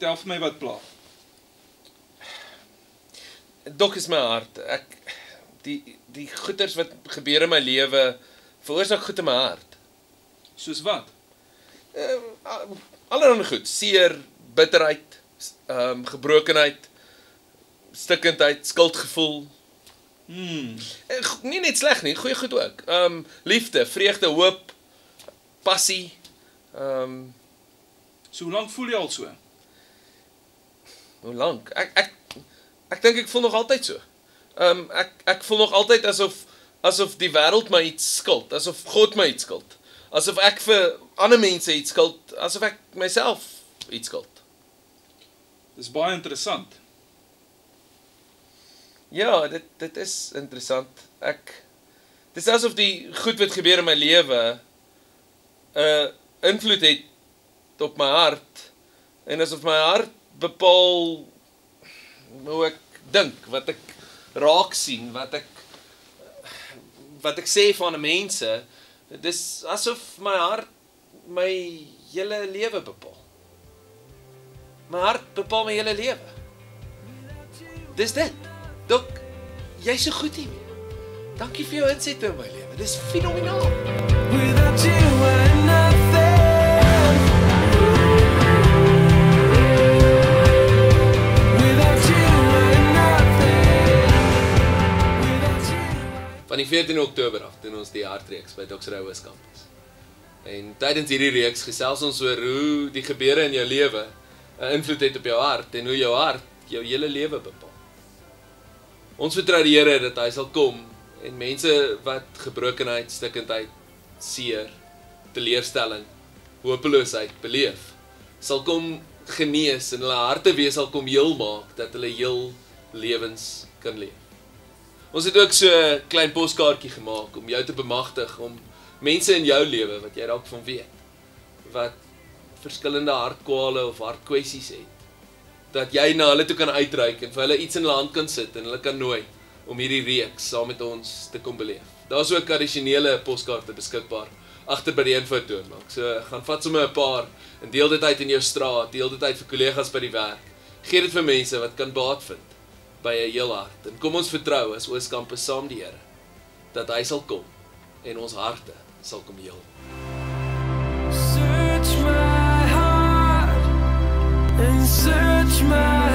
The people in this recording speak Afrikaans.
vertel vir my wat pla. Dok is my hart. Die goeters wat gebeur in my lewe veroorsaak goed in my hart. Soos wat? Allerhande goed, seer, bitterheid, gebrokenheid, stikkendheid, skuldgevoel. Nie net sleg nie, goeie goed ook. Liefde, vreugde, hoop, passie. So hoe lank voel jy al so? Hoe lank? Ek dink ek voel nog altyd so. Ek voel nog altyd asof die wêreld my iets skuld, asof God my iets skuld. Asof ek vir ander mense iets skuld, asof ek myself iets skuld. Dis baie interessant. Ja, dit is interessant. Dis asof die goed wat gebeur in my lewe invloed het op my hart en asof my hart bepaal hoe ek dink, wat ek raak sien, wat ek sê van mense. Dis asof my hart my hele lewe bepaal. My hart bepaal my hele lewe. Dis dit. Dok, jy's so goed hiermee. Dankie vir jou insette in my lewe. Dis fenomenaal. Without you I'm nothing. Without you I'm nothing. Without you. Van die 14 Oktober af doen ons die hartreeks by Dr. Rose Campus. En tydens hierdie reeks gesels ons oor hoe die gebeure in jou lewe 'n invloed het op jou hart en hoe jou hart jou hele lewe bepaal. Ons vertrou die Here dat hy sal kom en mense wat gebrokenheid, stikkendheid, seer, teleurstelling, hopeloosheid beleef, sal kom genees en hulle harte weer sal kom heel maak, dat hulle heel lewens kan leef. Ons het ook so 'n klein poskaartjie gemaak om jou te bemagtig, om mense in jou lewe wat jy dalk van weet, wat verskillende hartkwale of hartkwessies het, dat jy na hulle toe kan uitreik en vir hulle iets in hulle hand kan sit en hulle kan nooi om hierdie reeks saam met ons te kom beleef. Daar's ook addisionele poskaarte beskikbaar agter by die infotoonbank. So gaan vat sommer 'n paar en deel dit uit in jou straat, deel dit uit vir kollegas by die werk. Gee dit vir mense wat kan baat vind by 'n heel hart. En kom ons vertrou as Oos Campus saam die Here dat hy sal kom en ons harte sal kom heel. Search my heart and search my